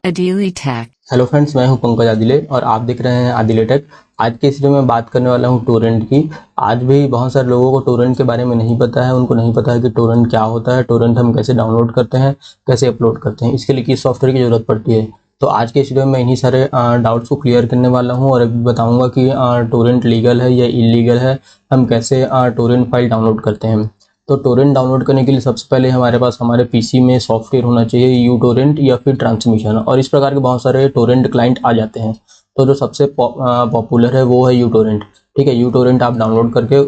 Adili Tech. Hello friends, मैं हूं पंकज आदिले और आप देख रहे हैं आदिले टेक। आज के इस वीडियो में बात करने वाला हूं टोरेंट की। आज भी बहुत सारे लोगों को टोरेंट के बारे में नहीं पता है, उनको नहीं पता है कि टोरेंट क्या होता है, टोरेंट हम कैसे डाउनलोड करते हैं, कैसे अपलोड करते हैं, इसके लिए किस सॉफ्टवेयर की ज़रूरत पड़ती है। तो आज के इस वीडियो में इन्हीं सारे डाउट्स को क्लियर करने वाला हूँ और अभी बताऊँगा कि टोरेंट लीगल है या इलीगल है, हम कैसे टोरेंट फाइल डाउनलोड करते हैं। तो टोरेंट डाउनलोड करने के लिए सबसे पहले हमारे पास हमारे पीसी में सॉफ्टवेयर होना चाहिए, यू टोरेंट या फिर ट्रांसमिशन, और इस प्रकार के बहुत सारे टोरेंट क्लाइंट आ जाते हैं। तो जो सबसे पॉपुलर है वो है यू टोरेंट। ठीक है, यू टोरेंट आप डाउनलोड करके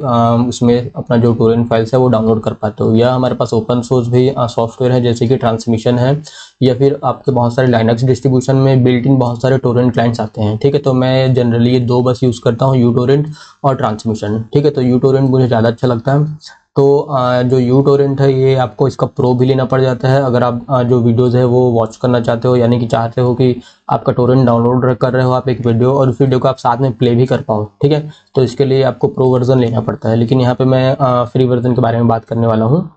उसमें अपना जो टोरेंट फाइल्स है वो डाउनलोड कर पाते हो। या हमारे पास ओपन सोर्स भी सॉफ्टवेयर है जैसे कि ट्रांसमिशन है, या फिर आपके बहुत सारे लाइनक्स डिस्ट्रीब्यूशन में बिल्ट इन बहुत सारे टोरेंट क्लाइंट्स आते हैं। ठीक है, तो मैं जनरली ये दो बस यूज़ करता हूँ, यू टोरेंट और ट्रांसमिशन। ठीक है, तो यू टोरेंट मुझे ज़्यादा अच्छा लगता है। तो जो यू टोरेंट है ये आपको इसका प्रो भी लेना पड़ जाता है अगर आप जो वीडियोज़ है वो वॉच करना चाहते हो, यानी कि चाहते हो कि आपका टोरेंट डाउनलोड कर रहे हो आप एक वीडियो और उस वीडियो को आप साथ में प्ले भी कर पाओ। ठीक है, तो इसके लिए आपको प्रो वर्जन लेना पड़ता है, लेकिन यहाँ पे मैं फ्री वर्जन के बारे में बात करने वाला हूँ।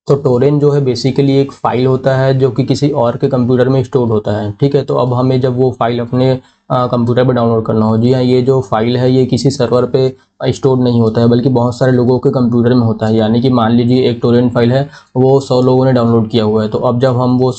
तो टोरेंट जो है बेसिकली एक फाइल होता है जो कि किसी और के कंप्यूटर में स्टोर होता है। ठीक है, तो अब हमें जब वो फाइल अपने कंप्यूटर पे डाउनलोड करना हो, जी हाँ, ये जो फाइल है ये किसी सर्वर पे स्टोर नहीं होता है बल्कि बहुत सारे लोगों के कंप्यूटर में होता है। यानी कि मान लीजिए एक टोरेंट फाइल है, वो 100 लोगों ने डाउनलोड किया हुआ है, तो अब जब हम वो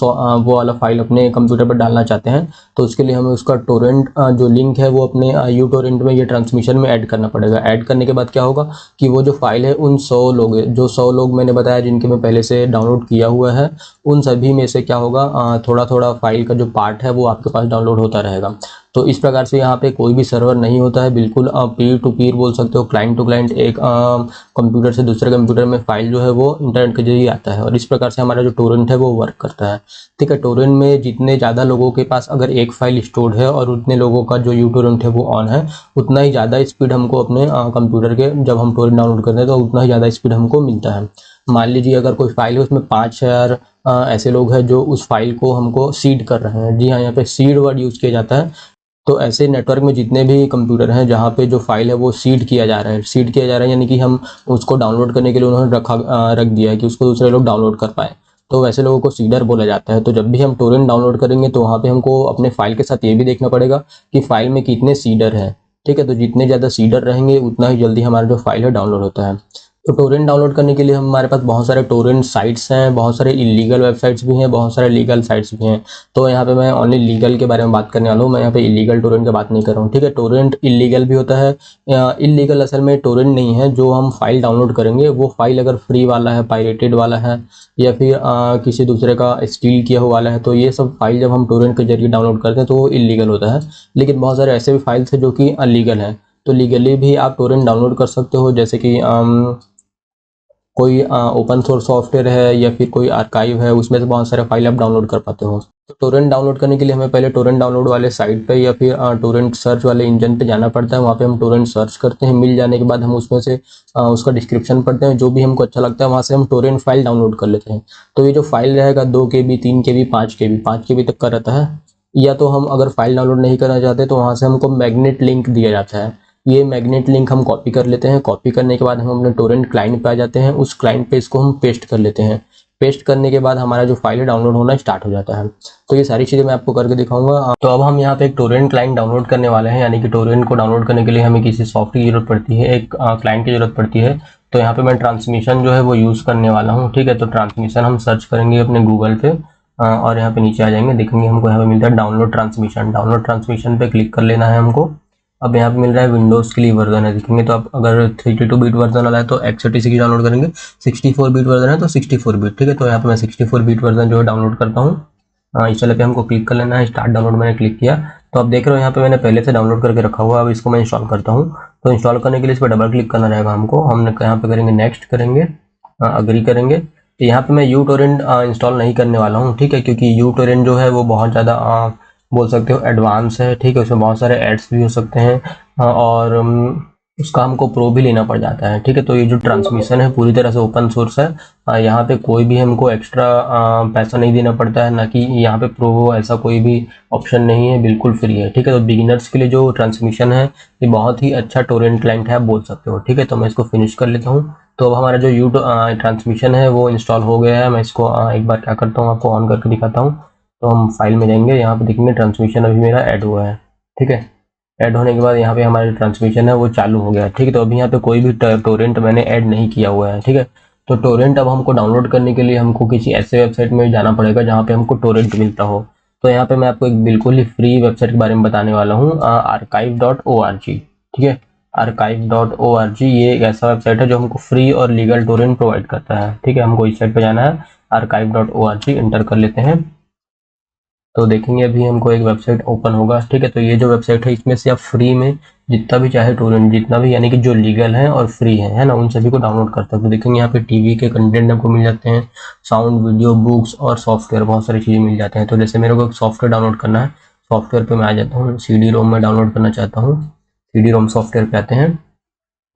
वाला फाइल अपने कंप्यूटर पर डालना चाहते हैं तो उसके लिए हमें उसका टोरेंट जो लिंक है वो अपने यू टोरेंट में, ये ट्रांसमिशन में ऐड करना पड़ेगा। ऐड करने के बाद क्या होगा कि वो जो फाइल है उन 100 लोग मैंने बताया जिनके मैं पहले से डाउनलोड किया हुआ है, उन सभी में से क्या होगा थोड़ा थोड़ा फाइल का जो पार्ट है वो आपके पास डाउनलोड होता रहेगा। तो इस प्रकार से यहाँ पे कोई भी सर्वर नहीं होता है, बिल्कुल पीर टू पीर बोल सकते हो, क्लाइंट टू क्लाइंट, एक कंप्यूटर से दूसरे कंप्यूटर में फाइल जो है वो इंटरनेट के जरिए आता है और इस प्रकार से हमारा जो टोरेंट है वो वर्क करता है। ठीक है, टोरेंट में जितने ज़्यादा लोगों के पास अगर एक फाइल स्टोर्ड है और उतने लोगों का जो यू टोरेंट है वो ऑन है, उतना ही ज़्यादा स्पीड हमको अपने कंप्यूटर के जब हम टोरेंट डाउनलोड करते हैं तो उतना ही ज़्यादा स्पीड हमको मिलता है। मान लीजिए अगर कोई फाइल है उसमें 5000 ऐसे लोग हैं जो उस फाइल को हमको सीड कर रहे हैं। जी हाँ, यहाँ पे सीड वर्ड यूज़ किया जाता है। तो ऐसे नेटवर्क में जितने भी कंप्यूटर हैं जहाँ पे जो फाइल है वो सीड किया जा रहा है, सीड किया जा रहा है यानी कि हम उसको डाउनलोड करने के लिए उन्होंने रख दिया है कि उसको दूसरे लोग डाउनलोड कर पाए, तो वैसे लोगों को सीडर बोला जाता है। तो जब भी हम टोरेंट डाउनलोड करेंगे तो वहाँ पे हमको अपने फाइल के साथ ये भी देखना पड़ेगा कि फाइल में कितने सीडर हैं। ठीक है, तो जितने ज़्यादा सीडर रहेंगे उतना ही जल्दी हमारा जो फाइल है डाउनलोड होता है। तो टोरेंट डाउनलोड करने के लिए हमारे पास बहुत सारे टोरेंट साइट्स हैं, बहुत सारे इलीगल वेबसाइट्स भी हैं, बहुत सारे लीगल साइट्स भी हैं। तो यहाँ पे मैं ओनली लीगल के बारे में बात करने वाला हूँ, मैं यहाँ पे इलीगल टोरेंट की बात नहीं कर रहा हूँ। ठीक है, टोरेंट इलीगल भी होता है। इलीगल असल में टोरेंट नहीं है, जो हम फाइल डाउनलोड करेंगे वो फाइल अगर फ्री वाला है, पायरेटेड वाला है, या फिर किसी दूसरे का स्टील किया हुआ वाला है, तो ये सब फाइल जब हम टोरेंट के जरिए डाउनलोड करते हैं तो वो इलीगल होता है। लेकिन बहुत सारे ऐसे भी फाइल्स हैं जो कि अलीगल है, तो लीगली भी आप टोरेंट डाउनलोड कर सकते हो। जैसे कि कोई ओपन सोर्स सॉफ्टवेयर है या फिर कोई आर्काइव है, उसमें से बहुत सारे फाइल आप डाउनलोड कर पाते हो। तो टोरेंट डाउनलोड करने के लिए हमें पहले टोरेंट डाउनलोड वाले साइट पे या फिर टोरेंट सर्च वाले इंजन पे जाना पड़ता है। वहाँ पे हम टोरेंट सर्च करते हैं, मिल जाने के बाद हम उसमें से उसका डिस्क्रिप्शन पढ़ते हैं, जो भी हमको अच्छा लगता है वहाँ से हम टोरेंट फाइल डाउनलोड कर लेते हैं। तो ये जो फाइल रहेगा 2 KB, 3 KB, 5 KB तक का रहता है। या तो हम अगर फाइल डाउनलोड नहीं करना चाहते तो वहाँ से हमको मैग्नेट लिंक दिया जाता है। ये मैग्नेट लिंक हम कॉपी कर लेते हैं, कॉपी करने के बाद हम अपने टोरेंट क्लाइंट पे आ जाते हैं, उस क्लाइंट पे इसको हम पेस्ट कर लेते हैं। पेस्ट करने के बाद हमारा जो फाइल है डाउनलोड होना स्टार्ट हो जाता है। तो ये सारी चीज़ें मैं आपको करके दिखाऊंगा। तो अब हम यहाँ पे एक टोरेंट क्लाइंट डाउनलोड करने वाले हैं, यानी कि टोरेंट को डाउनलोड करने के लिए हमें किसी सॉफ्टवेयर की जरूरत पड़ती है, एक क्लाइंट की जरूरत पड़ती है। तो यहाँ पे मैं ट्रांसमिशन जो है वो यूज़ करने वाला हूँ। ठीक है, तो ट्रांसमिशन हम सर्च करेंगे अपने गूगल पे और यहाँ पे नीचे आ जाएंगे, देखेंगे हमको यहाँ पे मिलता है डाउनलोड ट्रांसमिशन। डाउनलोड ट्रांसमिशन पे क्लिक कर लेना है हमको। अब यहाँ पे मिल रहा है विंडोज़ के लिए वर्जन है, देखेंगे तो आप अगर 32 बिट वर्जन वाला है तो x86 डाउनलोड करेंगे, 64 बिट वर्जन है तो 64 बिट। ठीक है, तो यहाँ पे मैं 64 बिट वर्जन जो है डाउनलोड करता हूँ। इस वाले पे हमको क्लिक कर लेना है, स्टार्ट डाउनलोड मैंने क्लिक किया। तो आप देख रहे हो यहाँ पे मैंने पहले से डाउनलोड करके रखा हुआ है। अब इसको मैं इंस्टॉल करता हूँ। तो इंस्टॉल करने के लिए इस पर डबल क्लिक करना रहेगा हमको। हम यहाँ पे करेंगे नेक्स्ट, करेंगे अग्री करेंगे। तो यहाँ पे मैं यू टोरेंट इंस्टॉल नहीं करने वाला हूँ। ठीक है, क्योंकि यू टोरेंट जो है वो बहुत ज़्यादा बोल सकते हो एडवांस है। ठीक है, उसमें बहुत सारे एड्स भी हो सकते हैं और उसका हमको प्रो भी लेना पड़ जाता है। ठीक है, तो ये जो ट्रांसमिशन है पूरी तरह से ओपन सोर्स है, यहाँ पे कोई भी हमको एक्स्ट्रा पैसा नहीं देना पड़ता है, ना कि यहाँ पे प्रो हो ऐसा कोई भी ऑप्शन नहीं है, बिल्कुल फ्री है। ठीक है, तो बिगिनर्स के लिए जो ट्रांसमिशन है ये बहुत ही अच्छा टोरेंट क्लाइंट है, आप बोल सकते हो। ठीक है, तो मैं इसको फिनिश कर लेता हूँ। तो अब हमारा जो ट्रांसमिशन है वो इंस्टॉल हो गया है। मैं इसको एक बार क्या करता हूँ आपको ऑन करके दिखाता हूँ। तो हम फाइल में जाएंगे, यहाँ पे देखेंगे ट्रांसमिशन अभी मेरा ऐड हुआ है, ठीक है। ऐड होने के बाद यहाँ पे हमारा ट्रांसमिशन है वो चालू हो गया, ठीक है। तो अभी यहाँ पे कोई भी टोरेंट मैंने ऐड नहीं किया हुआ है, ठीक है। तो टोरेंट अब हमको डाउनलोड करने के लिए हमको किसी ऐसे वेबसाइट में जाना पड़ेगा जहाँ पे हमको टोरेंट मिलता हो। तो यहाँ पे मैं आपको एक बिल्कुल ही फ्री वेबसाइट के बारे में बताने वाला हूँ, archive.org, ठीक है। archive.org ये एक ऐसा वेबसाइट है जो हमको फ्री और लीगल टोरेंट प्रोवाइड करता है, ठीक है। हमको इस साइट पे जाना है, archive.org इंटर कर लेते हैं। तो देखेंगे अभी हमको एक वेबसाइट ओपन होगा, ठीक है। तो ये जो वेबसाइट है इसमें से आप फ्री में जितना भी चाहे टोरेंट, जितना भी यानी कि जो लीगल है और फ्री है ना, उन सभी को डाउनलोड कर सकते हैं। तो देखेंगे यहाँ पे टीवी के कंटेंट हमको मिल जाते हैं, साउंड, वीडियो, बुक्स और सॉफ्टवेयर, बहुत सारी चीज़ें मिल जाते हैं। तो जैसे मेरे को सॉफ्टवेयर डाउनलोड करना है, सॉफ्टवेयर पर मैं आ जाता हूँ, CD-ROM में डाउनलोड करना चाहता हूँ, CD-ROM सॉफ्टवेयर पे आते हैं।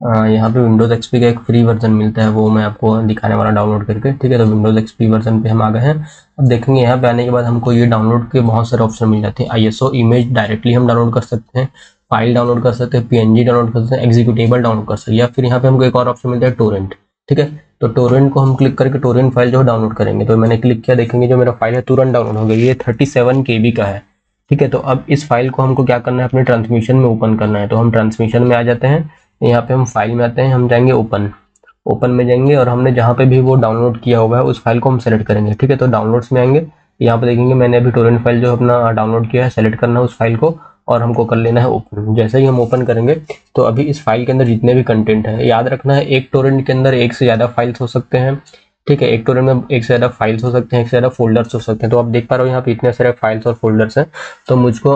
यहाँ पे विंडोज एक्सपी का एक फ्री वर्जन मिलता है, वो मैं आपको दिखाने वाला डाउनलोड करके, ठीक है। तो विंडोज एक्सपी वर्जन पे हम आ गए हैं। अब देखेंगे यहाँ पे आने के बाद हमको ये डाउनलोड के बहुत सारे ऑप्शन मिल जाते हैं। ISO इमेज डायरेक्टली हम डाउनलोड कर सकते हैं, फाइल डाउनलोड कर सकते हैं, PNG डाउनलोड कर सकते हैं, एग्जीक्यूटेबल डाउनलोड कर सकते हैं, या फिर यहाँ पे हमको एक और ऑप्शन मिलता है टोरेंट, ठीक है। तो टोरेंट को हम क्लिक करके टोरेंट फाइल जो है डाउनलोड करेंगे। तो मैंने क्लिक किया, देखेंगे जो मेरा फाइल है तुरंत डाउनलोड हो गई, ये 37 KB का है, ठीक है। तो अब इस फाइल को हमको क्या करना है, अपने ट्रांसमिशन में ओपन करना है। तो हम ट्रांसमिशन में आ जाते हैं, यहाँ पे हम फाइल में आते हैं, हम जाएंगे ओपन में जाएंगे और हमने जहाँ पे भी वो डाउनलोड किया होगा है उस फाइल को हम सेलेक्ट करेंगे, ठीक है। तो डाउनलोड्स में आएंगे, यहाँ पे देखेंगे मैंने अभी टोरेंट फाइल जो अपना डाउनलोड किया है, सेलेक्ट करना है उस फाइल को और हमको कर लेना है ओपन। जैसे ही हम ओपन करेंगे तो अभी इस फाइल के अंदर जितने भी कंटेंट है, याद रखना है एक टोरेंट के अंदर एक से ज़्यादा फाइल्स हो सकते हैं, ठीक है। एक टोरेंट में एक से ज़्यादा फाइल्स हो सकते हैं, एक से ज़्यादा फोल्डर्स हो सकते हैं। तो आप देख पा रहे हो यहाँ पे इतने सारे फाइल्स और फोल्डर्स हैं। तो मुझको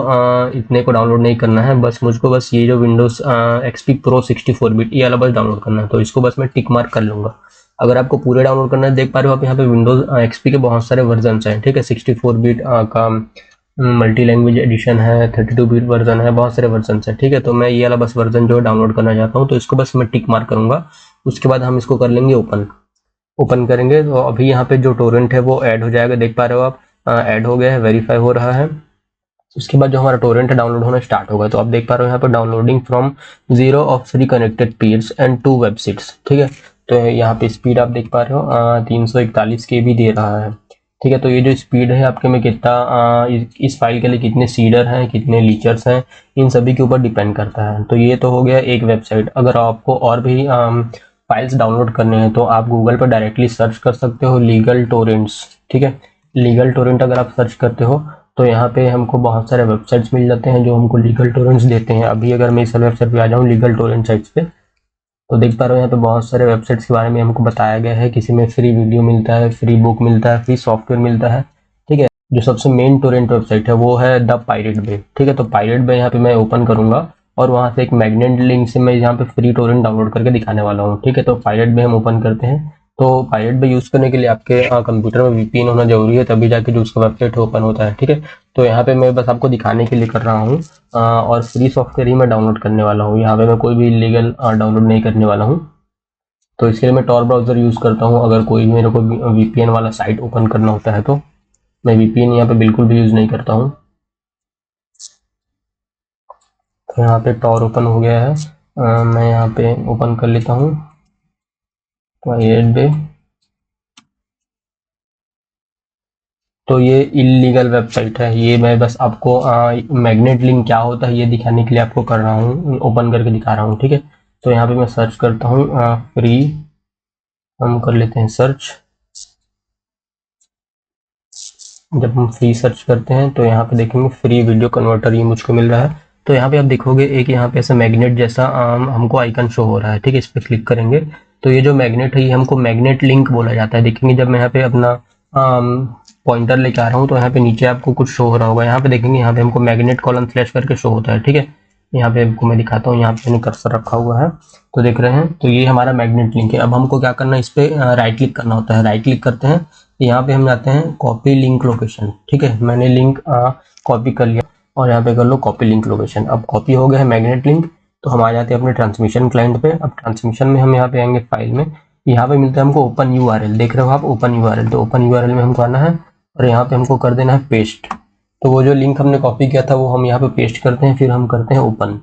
इतने को डाउनलोड नहीं करना है, मुझको बस ये जो विंडोज XP Pro 64 बिट ये वाला बस डाउनलोड करना है। तो इसको बस मैं टिक मार्क कर लूँगा। अगर आपको पूरे डाउनलोड करना है, देख पा रहे हो आप यहाँ पे विंडोज XP के बहुत सारे वर्जन हैं, ठीक है। 64 बिट का मल्टी लैंग्वेज एडिशन है, 32 बिट वर्जन है, बहुत सारे वर्जन है, ठीक है। तो मैं ये वाला बस वर्जन जो डाउनलोड करना चाहता हूँ, तो इसको बस मैं टिक मार्क करूँगा। उसके बाद हम इसको कर लेंगे ओपन करेंगे। तो अभी यहाँ पे जो टोरेंट है वो ऐड हो जाएगा, देख पा रहे हो आप, ऐड हो गया है, वेरीफाई हो रहा है। उसके बाद जो हमारा टोरेंट है डाउनलोड होना स्टार्ट होगा। तो आप देख पा रहे हो यहाँ पर downloading from 0 of 3 connected peers and 2 websites, ठीक है। तो यहाँ पे स्पीड आप देख पा रहे हो 341 KB दे रहा है, ठीक है। तो ये जो स्पीड है आपके में कितना इस फाइल के लिए कितने सीडर हैं, कितने लीचर्स हैं, इन सभी के ऊपर डिपेंड करता है। तो ये तो हो गया एक वेबसाइट। अगर आपको और भी फाइल्स डाउनलोड करने हैं तो आप गूगल पर डायरेक्टली सर्च कर सकते हो लीगल टोरेंट्स, ठीक है। लीगल टोरेंट अगर आप सर्च करते हो तो यहाँ पे हमको बहुत सारे वेबसाइट्स मिल जाते हैं जो हमको लीगल टोरेंट्स देते हैं। अभी अगर मैं इस वेबसाइट पे आ जाऊँ लीगल टोरेंट साइट्स पे, तो देख पा रहे हो यहाँ पे बहुत सारे वेबसाइट्स के बारे में हमको बताया गया है। किसी में फ्री वीडियो मिलता है, फ्री बुक मिलता है, फ्री सॉफ्टवेयर मिलता है, ठीक है। जो सबसे मेन टोरेंट वेबसाइट है वो है द पायरेट बे, ठीक है। तो पायरेट बे यहाँ पे मैं ओपन करूंगा और वहाँ से एक मैग्नेट लिंक से मैं यहाँ पे फ्री टोरेंट डाउनलोड करके दिखाने वाला हूँ, ठीक है। तो पायरेट बे हम ओपन करते हैं। तो पायरेट बे यूज़ करने के लिए आपके कंप्यूटर में VPN होना जरूरी है, तभी जाके जो उसका वेबसाइट ओपन होता है, ठीक है। तो यहाँ पे मैं बस आपको दिखाने के लिए कर रहा हूँ और फ्री सॉफ्टवेयर ही मैं डाउनलोड करने वाला हूँ। यहाँ पे मैं कोई भी इलीगल डाउनलोड नहीं करने वाला हूँ। तो इसके लिए मैं टॉर ब्राउज़र यूज़ करता हूँ। अगर कोई मेरे को VPN वाला साइट ओपन करना होता है तो मैं VPN यहाँ पे बिल्कुल भी यूज़ नहीं करता हूँ। तो यहाँ पे टॉर ओपन हो गया है, मैं यहाँ पे ओपन कर लेता हूँ पायरेट बे। तो ये इलीगल वेबसाइट है, ये मैं बस आपको मैग्नेट लिंक क्या होता है ये दिखाने के लिए आपको कर रहा हूँ, ओपन करके दिखा रहा हूँ, ठीक है। तो यहाँ पे मैं सर्च करता हूँ फ्री, हम कर लेते हैं सर्च। जब हम फ्री सर्च करते हैं तो यहाँ पे देखेंगे फ्री वीडियो कन्वर्टर ये मुझको मिल रहा है। तो यहाँ पे आप देखोगे एक यहाँ पे ऐसा मैग्नेट जैसा हमको आइकन शो हो रहा है, ठीक है। इस पर क्लिक करेंगे तो ये जो मैग्नेट है ये हमको मैग्नेट लिंक बोला जाता है। देखेंगे जब मैं यहाँ पे अपना पॉइंटर लेके आ रहा हूँ तो यहाँ पे नीचे आपको कुछ शो हो रहा होगा, यहाँ पे देखेंगे यहाँ पे हमको मैग्नेट कॉलन स्लैश करके शो होता है, ठीक है। यहाँ पे आपको मैं दिखाता हूँ, यहाँ पे मैंने कर्सर रखा हुआ है तो देख रहे हैं। तो ये हमारा मैग्नेट लिंक है। अब हमको क्या करना है, इस पर राइट क्लिक करना होता है। राइट क्लिक करते हैं, यहाँ पे हम जाते हैं कॉपी लिंक लोकेशन, ठीक है। मैंने लिंक कॉपी कर लिया और यहाँ पे कर लो कॉपी लिंक लोकेशन। अब कॉपी हो गया है मैग्नेट लिंक। तो हम आ जाते हैं अपने ट्रांसमिशन क्लाइंट पे। अब ट्रांसमिशन में हम यहाँ पे आएंगे फाइल में, यहाँ पे मिलता है हमको ओपन URL, देख रहे हो आप ओपन URL। तो ओपन URL में हमको आना है और यहाँ पे हमको कर देना है पेस्ट। तो वो जो लिंक हमने कॉपी किया था वो हम यहाँ पे पेस्ट करते हैं, फिर हम करते हैं ओपन,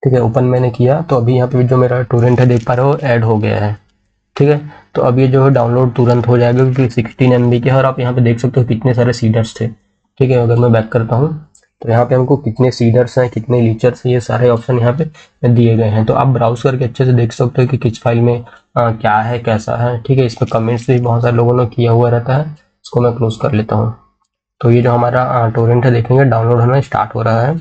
ठीक है। ओपन मैंने किया तो अभी यहाँ पे जो मेरा टोरेंट है देख पा रहे हो ऐड हो गया है, ठीक है। तो अब ये जो है डाउनलोड तुरंत हो जाएगा क्योंकि 16 MB के है और आप यहाँ पे देख सकते हो कितने सारे सीडर्स थे। ठीक है, अगर मैं बैक करता हूँ तो यहाँ पे हमको कितने सीडर्स हैं, कितने लीचर्स हैं, ये सारे ऑप्शन यहाँ पे दिए गए हैं। तो आप ब्राउज करके अच्छे से देख सकते हो कि किस फाइल में क्या है, कैसा है। ठीक है, इस पर कमेंट्स भी बहुत सारे लोगों ने किया हुआ रहता है। इसको मैं क्लोज कर लेता हूँ। तो ये जो हमारा टोरेंट है देखेंगे डाउनलोड होना स्टार्ट हो रहा है।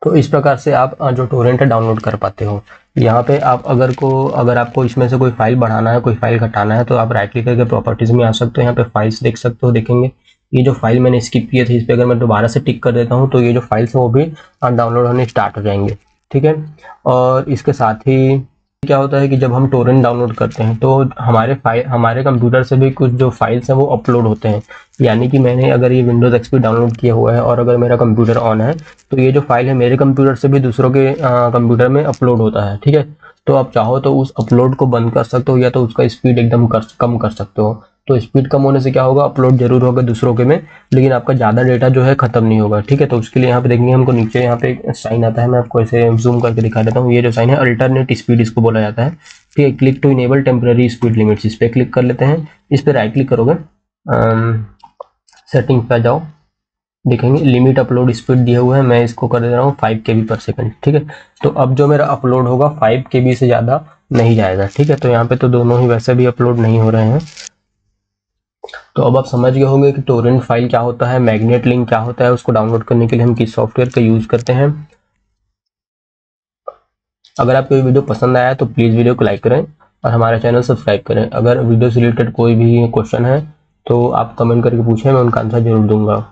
तो इस प्रकार से आप जो टोरेंट है डाउनलोड कर पाते हो। यहाँ पे आप अगर आपको इसमें से कोई फाइल बढ़ाना है, कोई फाइल घटाना है, तो आप राइट क्लिक करके प्रॉपर्टीज में आ सकते हो। यहाँ पे फाइल्स देख सकते हो, देखेंगे ये जो फाइल मैंने स्किप किए थे इस पर अगर मैं दोबारा से टिक कर देता हूँ तो ये जो फाइल्स है वो भी डाउनलोड होने स्टार्ट हो जाएंगे। ठीक है, और इसके साथ ही क्या होता है कि जब हम टोरेंट डाउनलोड करते हैं तो हमारे कंप्यूटर से भी कुछ जो फाइल्स हैं वो अपलोड होते हैं। यानी कि मैंने अगर ये विंडोज़ एक्सपी डाउनलोड किया हुआ है और अगर मेरा कंप्यूटर ऑन है तो ये जो फाइल है मेरे कंप्यूटर से भी दूसरों के कंप्यूटर में अपलोड होता है। ठीक है, तो आप चाहो तो उस अपलोड को बंद कर सकते हो या तो उसका स्पीड एकदम कम कर सकते हो। तो स्पीड कम होने से क्या होगा, अपलोड जरूर होगा दूसरों के में, लेकिन आपका ज़्यादा डेटा जो है खत्म नहीं होगा। ठीक है, तो उसके लिए यहाँ पे देखेंगे हमको नीचे यहाँ पे साइन आता है, मैं आपको ऐसे जूम करके दिखा देता हूँ। ये जो साइन है अल्टरनेट स्पीड इसको बोला जाता है। ठीक है, click to enable temporary speed limits, इस पर क्लिक कर लेते हैं। इस पर राइट क्लिक करोगे, सेटिंग पे जाओ, देखेंगे लिमिट अपलोड स्पीड दिया हुआ है, मैं इसको कर दे रहा हूँ 5 KB पर सेकंड। ठीक है, तो अब जो मेरा अपलोड होगा 5 KB से ज़्यादा नहीं जाएगा। ठीक है, तो यहाँ पे तो दोनों ही वैसे भी अपलोड नहीं हो रहे हैं। तो अब आप समझ गए होंगे कि टोरेंट फाइल क्या होता है, मैग्नेट लिंक क्या होता है, उसको डाउनलोड करने के लिए हम किस सॉफ्टवेयर का यूज़ करते हैं। अगर आपको ये वीडियो पसंद आया तो प्लीज़ वीडियो को लाइक करें और हमारा चैनल सब्सक्राइब करें। अगर वीडियो से रिलेटेड कोई भी क्वेश्चन है तो आप कमेंट करके पूछें, मैं उनका आंसर जरूर दूंगा।